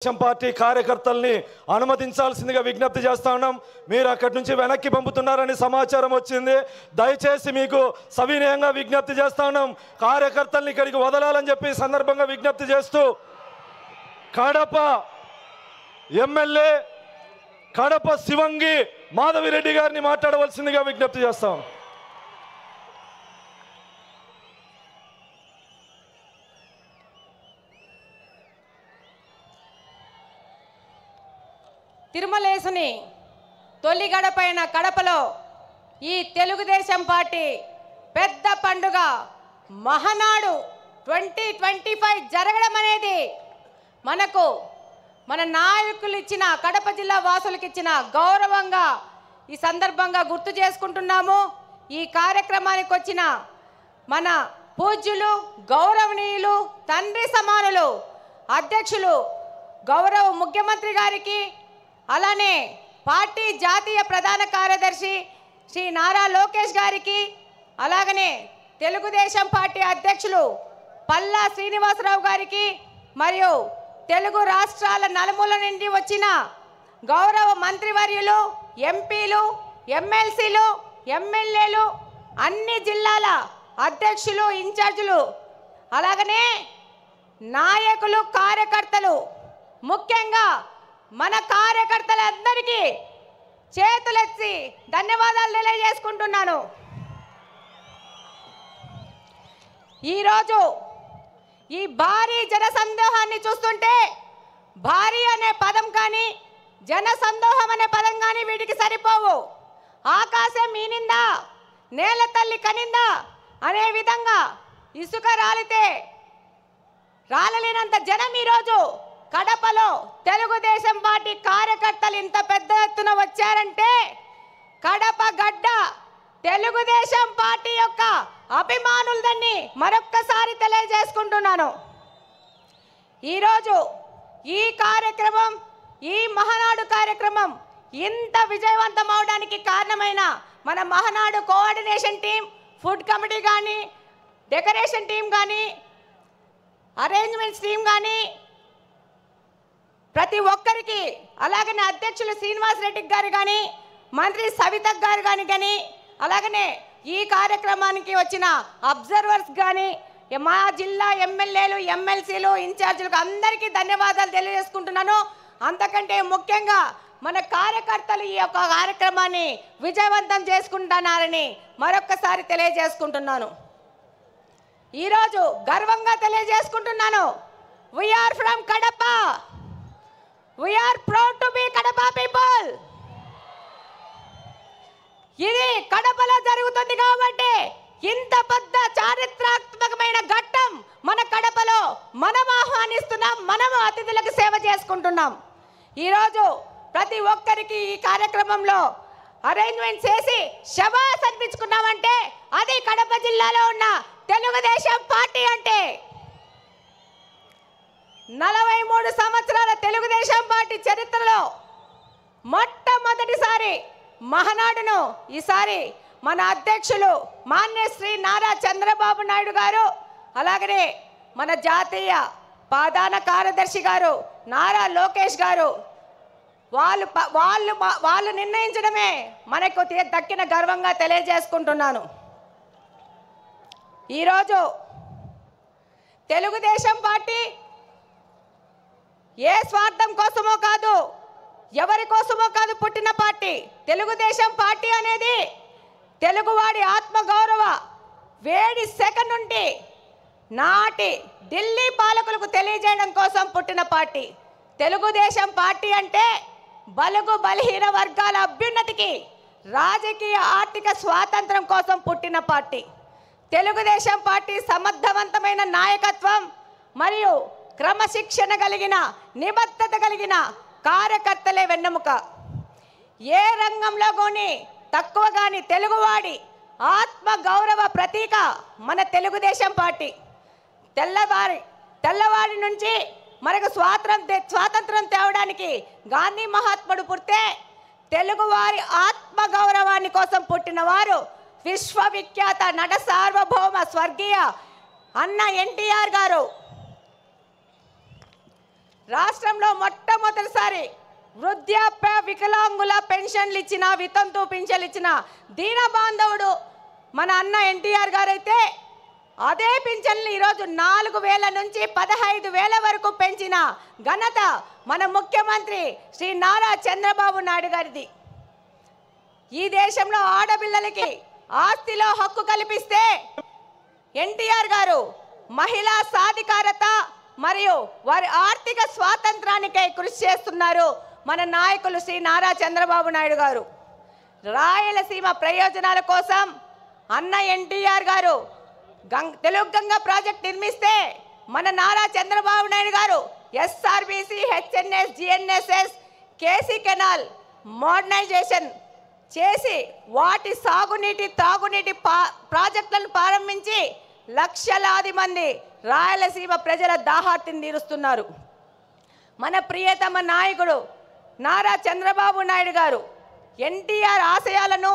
Party కార్యకర్తల్ని అనుమతించాల్సిందిగా విజ్ఞప్తి చేస్తా ఉన్నాం. మీరు అక్కడి నుంచి వెనక్కి పంపుతున్నారని సమాచారం వచ్చింది. దయచేసి మీకు సవినయంగా విజ్ఞప్తి చేస్తా ఉన్నాం, కార్యకర్తల్ని ఇక్కడికి వదలాలని చెప్పి సందర్భంగా విజ్ఞప్తి చేస్తూ కడప ఎమ్మెల్యే కడప శివంగి మాధవిరెడ్డి గారిని మాట్లాడవలసిందిగా విజ్ఞప్తి చేస్తాం. తిరుమలేసుని తొలి గడపైన కడపలో ఈ తెలుగుదేశం పార్టీ పెద్ద పండుగ మహానాడు 2025 జరగడం అనేది మనకు మన నాయకులు ఇచ్చిన కడప జిల్లా వాసులకు ఇచ్చిన గౌరవంగా ఈ సందర్భంగా గుర్తు చేసుకుంటున్నాము. ఈ కార్యక్రమానికి వచ్చిన మన పూజ్యులు గౌరవనీయులు తండ్రి సమానులు అధ్యక్షులు గౌరవ ముఖ్యమంత్రి గారికి, అలానే పార్టీ జాతీయ ప్రధాన కార్యదర్శి శ్రీ నారా లోకేష్ గారికి, అలాగనే తెలుగుదేశం పార్టీ అధ్యక్షులు పల్లా శ్రీనివాసరావు గారికి, మరియు తెలుగు రాష్ట్రాల నలుమూల నుండి వచ్చిన గౌరవ మంత్రివర్యులు, ఎంపీలు, ఎమ్మెల్సీలు, ఎమ్మెల్యేలు, అన్ని జిల్లాల అధ్యక్షులు, ఇన్ఛార్జీలు, అలాగనే నాయకులు, కార్యకర్తలు, ముఖ్యంగా మన కార్యకర్తలందరికీ చేతులెత్తి ధన్యవాదాలు తెలియజేసుకుంటున్నాను. ఈరోజు ఈ భారీ జనసందోహాన్ని చూస్తుంటే భారీ అనే పదం కానీ జనసందోహం అనే పదం కానీ వీటికి సరిపోవు. ఆకాశం ఈనిందా, నేల తల్లి కనిందా అనే విధంగా ఇసుక రాలితే రాలలేనంత జనం ఈరోజు కడపలో తెలుగుదేశం పార్టీ కార్యకర్తలు ఇంత పెద్ద ఎత్తున వచ్చారంటే కడప గడ్డ తెలుగుదేశం పార్టీ యొక్క అభిమానులదని మరొక్కసారి తెలియజేసుకుంటున్నాను. ఈరోజు ఈ కార్యక్రమం, ఈ మహానాడు కార్యక్రమం ఇంత విజయవంతం అవడానికి కారణమైన మన Mahanadu coordination team, food committee కానీ, డెకరేషన్ టీం కానీ, అరేంజ్మెంట్స్ టీం కానీ, ప్రతి ఒక్కరికి, అలాగనే అధ్యక్షులు శ్రీనివాస్ రెడ్డి గారు కానీ, మంత్రి సవిత గారు కానీ, అలాగనే ఈ కార్యక్రమానికి వచ్చిన అబ్జర్వర్స్ కానీ, మా జిల్లా ఎమ్మెల్యేలు, ఎమ్మెల్సీలు, ఇన్ఛార్జీలకు అందరికీ ధన్యవాదాలు తెలియజేసుకుంటున్నాను. అంతకంటే ముఖ్యంగా మన కార్యకర్తలు ఈ యొక్క కార్యక్రమాన్ని విజయవంతం చేసుకుంటున్నారని మరొక్కసారి తెలియజేసుకుంటున్నాను. ఈరోజు గర్వంగా తెలియజేసుకుంటున్నాను, we are from Kadapa. We are proud to be Kadapa people. ఇది కడపలో జరుగుతుంది కాబట్టి ఇంత పెద్ద చారిత్రాత్మకమైన ఘట్టం మన కడపలో మనం ఆహ్వానిస్తున్నాం, మనం అతిథులకు సేవ చేసుకుంటున్నాం. ఈరోజు ప్రతి ఒక్కరికి ఈ కార్యక్రమంలో అరేంజ్మెంట్ చేసి శబాస్ అనిపించుకున్నామంటే అది కడప జిల్లాలో ఉన్న తెలుగుదేశం పార్టీ అంటే. 43 సంవత్సరాల తెలుగుదేశం పార్టీ చరిత్రలో మొట్టమొదటిసారి మహానాడును ఈసారి మన అధ్యక్షులు మాన్యశ్రీ నారా చంద్రబాబు నాయుడు గారు, అలాగనే మన జాతీయ ప్రధాన కార్యదర్శి గారు నారా లోకేష్ గారు వాళ్ళు నిర్ణయించడమే మనకు దక్కిన గర్వంగా తెలియజేసుకుంటున్నాను. ఈరోజు తెలుగుదేశం పార్టీ ఏ స్వార్థం కోసమో కాదు, ఎవరి కోసమో కాదు పుట్టిన పార్టీ. తెలుగుదేశం పార్టీ అనేది తెలుగువాడి ఆత్మగౌరవ వేడి సెకండ్ నుండి నాటి ఢిల్లీ పాలకులకు తెలియజేయడం కోసం పుట్టిన పార్టీ. తెలుగుదేశం పార్టీ అంటే బలుగు బలహీన వర్గాల అభ్యున్నతికి, రాజకీయ ఆర్థిక స్వాతంత్రం కోసం పుట్టిన పార్టీ. తెలుగుదేశం పార్టీ సమర్థవంతమైన నాయకత్వం మరియు క్రమశిక్షణ కలిగిన, నిబద్ధత కలిగిన కార్యకర్తలే వెన్నెముక. ఏ రంగంలో కానీ తక్కువ కానీ తెలుగువాడి ఆత్మ గౌరవ ప్రతీక మన తెలుగుదేశం పార్టీ. తెల్లవారి నుంచి మనకు స్వాతంత్రం తేవడానికి గాంధీ మహాత్ముడు పుడితే తెలుగువారి ఆత్మ గౌరవాన్ని కోసం పుట్టిన వారు విశ్వవిఖ్యాత నట సార్వభౌమ స్వర్గీయ అన్న ఎన్టీఆర్ గారు. రాష్ట్రంలో మొట్టమొదటిసారి వృద్ధాప్య వికలాంగుల పెన్షన్లు ఇచ్చిన, వితంతు పింఛన్లు ఇచ్చిన దీన బాంధవుడు మన అన్న ఎన్టీఆర్ గారైతే అదే పింఛన్లు ఈరోజు 4,000 నుంచి 15,000 వరకు పెంచిన ఘనత మన ముఖ్యమంత్రి శ్రీ నారా చంద్రబాబు నాయుడు గారిది. ఈ దేశంలో ఆడపిల్లలకి ఆస్తిలో హక్కు కల్పిస్తే ఎన్టీఆర్ గారు మహిళా సాధికారత మరియు వారి ఆర్థిక స్వాతంత్రానికై కృషి చేస్తున్నారు మన నాయకులు శ్రీ నారా చంద్రబాబు నాయుడు గారు. రాయలసీమ ప్రయోజనాల కోసం అన్న ఎన్టీఆర్ గారు తెలుగు గంగ ప్రాజెక్ట్ నిర్మిస్తే మన Nara Chandrababu Naidu garu SRBC, HNS, GNSS, KC canal modernisation చేసి వాటి సాగునీటి తాగునీటి ప్రాజెక్టులను ప్రారంభించి లక్షలాది మంది రాయలసీమ ప్రజల దాహార్తిని తీరుస్తున్నారు. మన ప్రియతమ నాయకుడు నారా చంద్రబాబు నాయుడు గారు ఎన్టీఆర్ ఆశయాలను,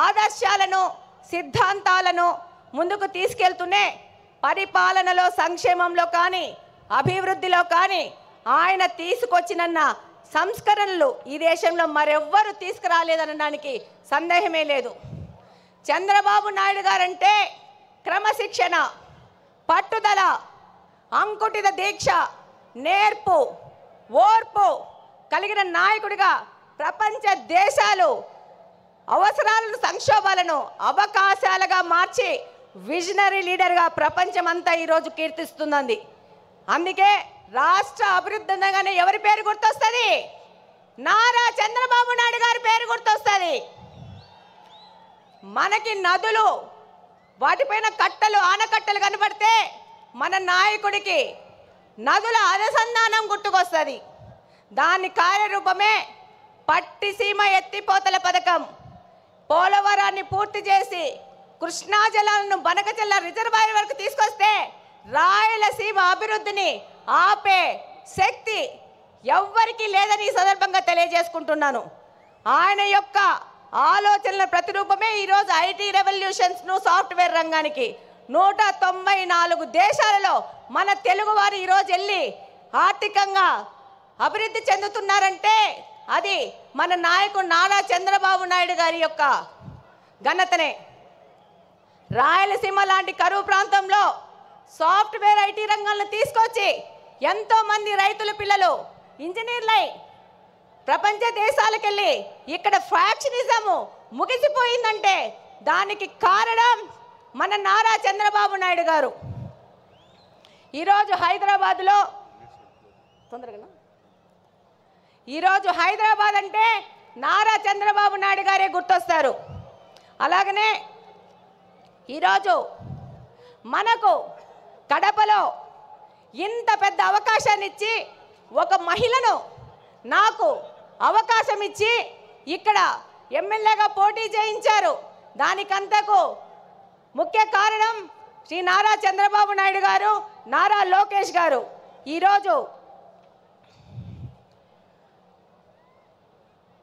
ఆదర్శాలను, సిద్ధాంతాలను ముందుకు తీసుకెళ్తూనే పరిపాలనలో, సంక్షేమంలో కానీ, అభివృద్ధిలో కానీ ఆయన తీసుకొచ్చిన సంస్కరణలు ఈ దేశంలో మరెవ్వరూ తీసుకురాలేదనడానికి సందేహమే లేదు. చంద్రబాబు నాయుడు గారంటే క్రమశిక్షణ, పట్టుదల, అంకుటిత దీక్ష, నేర్పు, ఓర్పు కలిగిన నాయకుడిగా ప్రపంచ దేశాలు అవసరాలను, సంక్షోభాలను అవకాశాలుగా మార్చి విజనరీ లీడర్గా ప్రపంచమంతా ఈరోజు కీర్తిస్తున్నది. అందుకే రాష్ట్ర అభివృద్ధి అనగానే ఎవరి పేరు గుర్తొస్తుంది? నారా చంద్రబాబు నాయుడు గారి పేరు గుర్తొస్తుంది. మనకి నదులు, వాటిపైన కట్టలు, ఆనకట్టలు కనబడితే మన నాయకుడికి నదుల అనుసంధానం గుర్తుకొస్తుంది. దాని కార్యరూపమే పట్టిసీమ ఎత్తిపోతల పథకం. పోలవరాన్ని పూర్తి చేసి కృష్ణా జలాలను బనకచెల్ల రిజర్వాయర్ వరకు తీసుకొస్తే రాయలసీమ అభివృద్ధిని ఆపే శక్తి ఎవ్వరికీ లేదని ఈ సందర్భంగా తెలియజేసుకుంటున్నాను. ఆయన యొక్క ఆలోచనల ప్రతిరూపమే ఈరోజు ఐటీ రెవల్యూషన్స్ను, సాఫ్ట్వేర్ రంగానికి 194 దేశాలలో మన తెలుగువారు ఈరోజు వెళ్ళి ఆర్థికంగా అభివృద్ధి చెందుతున్నారంటే అది మన నాయకుడు నారా చంద్రబాబు నాయుడు గారి యొక్క ఘనతనే. రాయలసీమ లాంటి కరువు ప్రాంతంలో సాఫ్ట్వేర్ ఐటీ రంగాలను తీసుకొచ్చి ఎంతోమంది రైతుల పిల్లలు ఇంజనీర్లై ప్రపంచ దేశాలకు వెళ్ళి ఇక్కడ ఫ్యాక్షనిజము ముగిసిపోయిందంటే దానికి కారణం మన నారా చంద్రబాబు నాయుడు గారు. ఈరోజు హైదరాబాద్ అంటే నారా చంద్రబాబు నాయుడు గారే గుర్తొస్తారు. అలాగనే ఈరోజు మనకు కడపలో ఇంత పెద్ద అవకాశాన్ని ఇచ్చి ఒక మహిళను నాకు అవకాశం ఇచ్చి ఇక్కడ ఎమ్మెల్యేగా పోటీ చేయించారు. దానికంతకు ముఖ్య కారణం శ్రీ నారా చంద్రబాబు నాయుడు గారు, నారా లోకేష్ గారు. ఈరోజు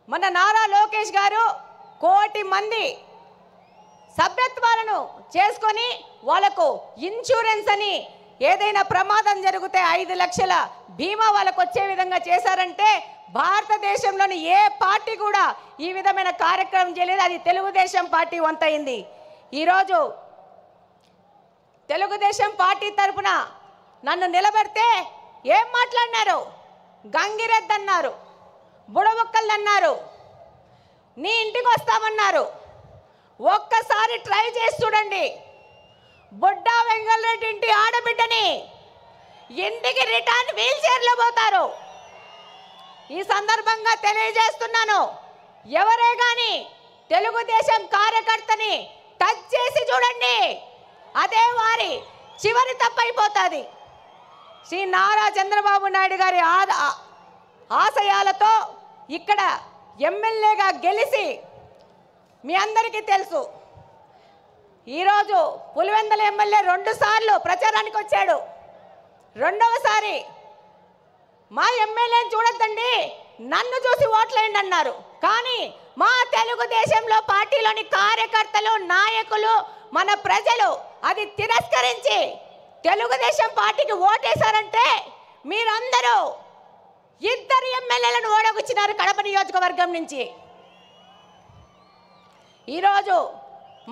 మన నారా లోకేష్ గారు 1 కోటి మంది సభ్యత్వాలను చేసుకొని వాళ్ళకు ఇన్సూరెన్స్ అని ఏదైనా ప్రమాదం జరిగితే 5 లక్షల బీమా వాళ్ళకు వచ్చే విధంగా చేశారంటే భారతదేశంలోని ఏ పార్టీ కూడా ఈ విధమైన కార్యక్రమం చేయలేదు. అది తెలుగుదేశం పార్టీ వంతైంది. ఈరోజు తెలుగుదేశం పార్టీ తరఫున నన్ను నిలబెడితే ఏం మాట్లాడినారు? గంగిరెద్దు అన్నారు, బుడబొక్కలు అన్నారు, నీ ఇంటికి వస్తామన్నారు. ఒక్కసారి ట్రై చేసి చూడండి. బుడ్డా వెంగళరెడ్డి ఇంటి ఆడబిడ్డని ఇంటికి రిటర్న్ వీల్ చైర్లో పోతారు. ఈ సందర్భంగా తెలియజేస్తున్నాను, ఎవరే కానీ తెలుగుదేశం కార్యకర్తని టచ్ చేసి చూడండి, అదే వారి చివరి తప్పైపోతుంది. శ్రీ నారా చంద్రబాబు నాయుడు గారి ఆశయాలతో ఇక్కడ ఎమ్మెల్యేగా గెలిచి మీ అందరికీ తెలుసు. ఈరోజు పులివెందుల ఎమ్మెల్యే 2 సార్లు ప్రచారానికి వచ్చాడు. రెండవసారి మా ఎమ్మెల్యేని చూడొద్దండి, నన్ను చూసి ఓట్లేయండి అన్నారు. కానీ మా తెలుగుదేశంలో పార్టీలోని కార్యకర్తలు, నాయకులు, మన ప్రజలు అది తిరస్కరించి తెలుగుదేశం పార్టీకి ఓటేశారంటే మీరందరూ 2 ఎమ్మెల్యేలను ఓడగొచ్చినారు కడప నియోజకవర్గం నుంచి. ఈరోజు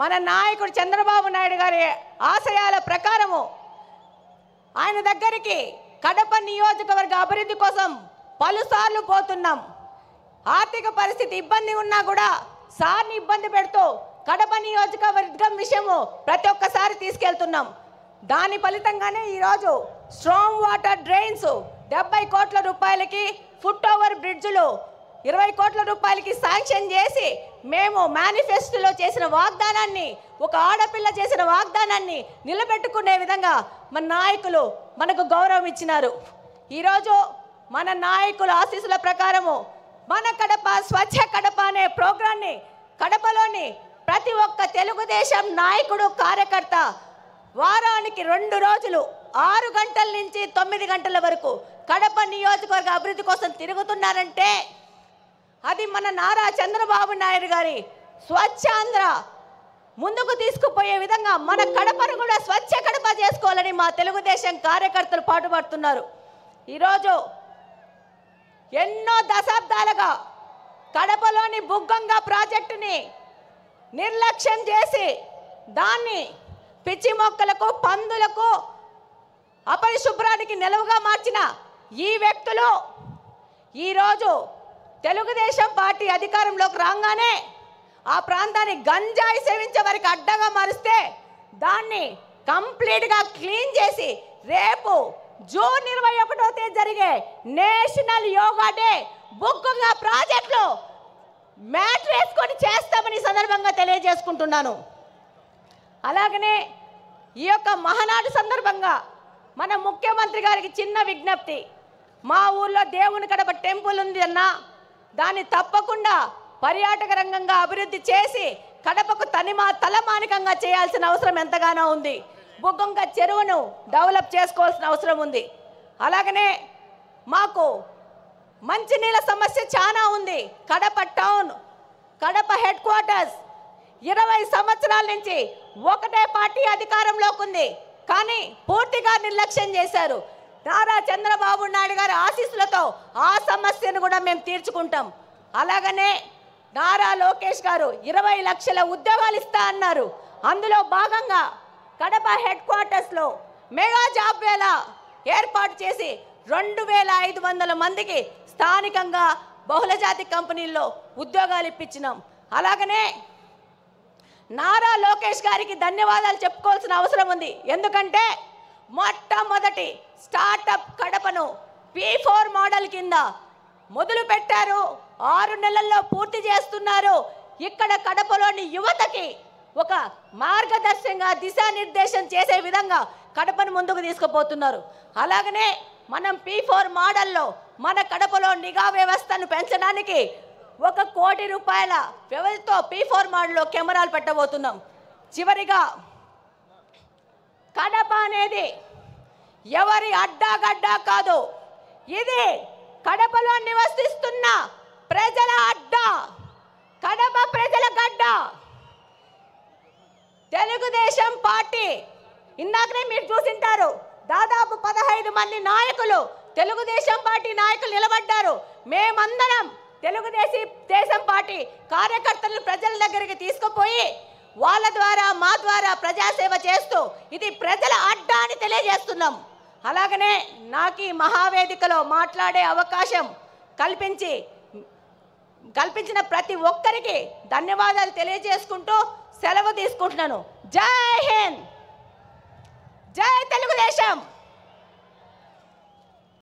మన నాయకుడు చంద్రబాబు నాయుడు గారి ఆశయాల ప్రకారము ఆయన దగ్గరికి కడప నియోజకవర్గ అభివృద్ధి కోసం పలుసార్లు పోతున్నాం. ఆర్థిక పరిస్థితి ఇబ్బంది ఉన్నా కూడా సార్ని ఇబ్బంది పెడుతూ కడప నియోజకవర్గం విషయము ప్రతి ఒక్కసారి తీసుకెళ్తున్నాం. దాని ఫలితంగానే ఈరోజు స్ట్రాంగ్ వాటర్ డ్రైన్స్ 70 కోట్ల రూపాయలకి, ఫుట్ ఓవర్ బ్రిడ్జ్లు 20 కోట్ల రూపాయలకి శాంక్షన్ చేసి మేము మేనిఫెస్టోలో చేసిన వాగ్దానాన్ని, ఒక ఆడపిల్ల చేసిన వాగ్దానాన్ని నిలబెట్టుకునే విధంగా మన నాయకులు మనకు గౌరవం ఇచ్చినారు. ఈరోజు మన నాయకుల ఆశీస్సుల ప్రకారము మన కడప స్వచ్ఛ కడప అనే ప్రోగ్రాన్ని కడపలోని ప్రతి ఒక్క తెలుగుదేశం నాయకుడు కార్యకర్త వారానికి 2 రోజులు 6 గంటల నుంచి 9 గంటల వరకు కడప నియోజకవర్గ అభివృద్ధి కోసం తిరుగుతున్నారంటే అది మన నారా చంద్రబాబు నాయుడు గారి స్వచ్ఛాంధ్ర ముందుకు తీసుకుపోయే విధంగా మన కడపను కూడా స్వచ్ఛ కడప చేసుకోవాలని మా తెలుగుదేశం కార్యకర్తలు పాటుపడుతున్నారు. ఈరోజు ఎన్నో దశాబ్దాలుగా కడపలోని బుగ్గంగ ప్రాజెక్టుని నిర్లక్ష్యం చేసి దాన్ని పిచ్చి మొక్కలకు, పందులకు, అపరిశుభ్రానికి నిలువుగా మార్చిన ఈ వ్యక్తులు ఈరోజు తెలుగుదేశం పార్టీ అధికారంలోకి రాగానే ఆ ప్రాంతాన్ని గంజాయి సేవించే వారికి అడ్డగా మారిస్తే దాన్ని కంప్లీట్గా క్లీన్ చేసి రేపు జూన్ 21వ తేదీ జరిగే నేషనల్ యోగా డే బుగ్గంగ ప్రాజెక్టులో మ్యాట్ వేసుకొని చేస్తామని సందర్భంగా తెలియజేసుకుంటున్నాను. అలాగనే ఈ యొక్క మహానాడు సందర్భంగా మన ముఖ్యమంత్రి గారికి చిన్న విజ్ఞప్తి. మా ఊర్లో దేవుని కడప టెంపుల్ ఉంది అన్న, దాన్ని తప్పకుండా పర్యాటక రంగంగా అభివృద్ధి చేసి కడపకు తలమానికంగా చేయాల్సిన అవసరం ఎంతగానో ఉంది. బుగ్గంగ చెరువును డెవలప్ చేసుకోవాల్సిన అవసరం ఉంది. అలాగనే మాకు మంచినీళ్ళ సమస్య చాలా ఉంది. Kadapa town, Kadapa head quarters 20 సంవత్సరాల నుంచి ఒకటే పార్టీ అధికారంలోకి ఉంది, కానీ పూర్తిగా నిర్లక్ష్యం చేశారు. నారా చంద్రబాబు నాయుడు గారి ఆశీస్సులతో ఆ సమస్యను కూడా మేము తీర్చుకుంటాం. అలాగనే నారా లోకేష్ గారు 20 లక్షల ఉద్యోగాలు ఇస్తా అన్నారు. అందులో భాగంగా కడప హెడ్ క్వార్టర్స్లో మెగా జాబ్ వేళ ఏర్పాటు చేసి 2500 మందికి స్థానికంగా బహుళజాతి కంపెనీల్లో ఉద్యోగాలు ఇప్పించినాం. అలాగనే నారా లోకేష్ గారికి ధన్యవాదాలు చెప్పుకోవాల్సిన అవసరం ఉంది. ఎందుకంటే మొట్టమొదటి స్టార్టప్ కడపను P4 మోడల్ కింద మొదలు పెట్టారు. 6 నెలల్లో పూర్తి చేస్తున్నారు. ఇక్కడ కడపలోని యువతకి ఒక మార్గదర్శకంగా దిశానిర్దేశం చేసే విధంగా కడపను ముందుకు తీసుకుపోతున్నారు. అలాగనే మనం P4 మోడల్లో మన కడపలో నిఘా వ్యవస్థను పెంచడానికి 1 కోటి రూపాయల వ్యవధితో P4 మోడల్లో కెమెరాలు పెట్టబోతున్నాం. చివరిగా కడప అనేది ఎవరి అడ్డాగడ్డా కాదు, ఇది కడపలో నివసిస్తున్న ప్రజల అడ్డా, కడప ప్రజల గడ్డ. తెలుగుదేశం పార్టీ ఇందాకనే మీరు చూసింటారు, దాదాపు 15 మంది నాయకులు తెలుగుదేశం పార్టీ నాయకులు నిలబడ్డారు. మేమందరం తెలుగుదేశం పార్టీ కార్యకర్తలను ప్రజల దగ్గరికి తీసుకుపోయి వాళ్ళ ద్వారా మా ద్వారా ప్రజాసేవ చేస్తూ ఇది ప్రజల అడ్డా అని తెలియజేస్తున్నాం. అలాగనే నాకు ఈ మహావేదికలో మాట్లాడే అవకాశం కల్పించిన ప్రతి ఒక్కరికి ధన్యవాదాలు తెలియజేసుకుంటూ సెలవు తీసుకుంటున్నాను. జై హింద్.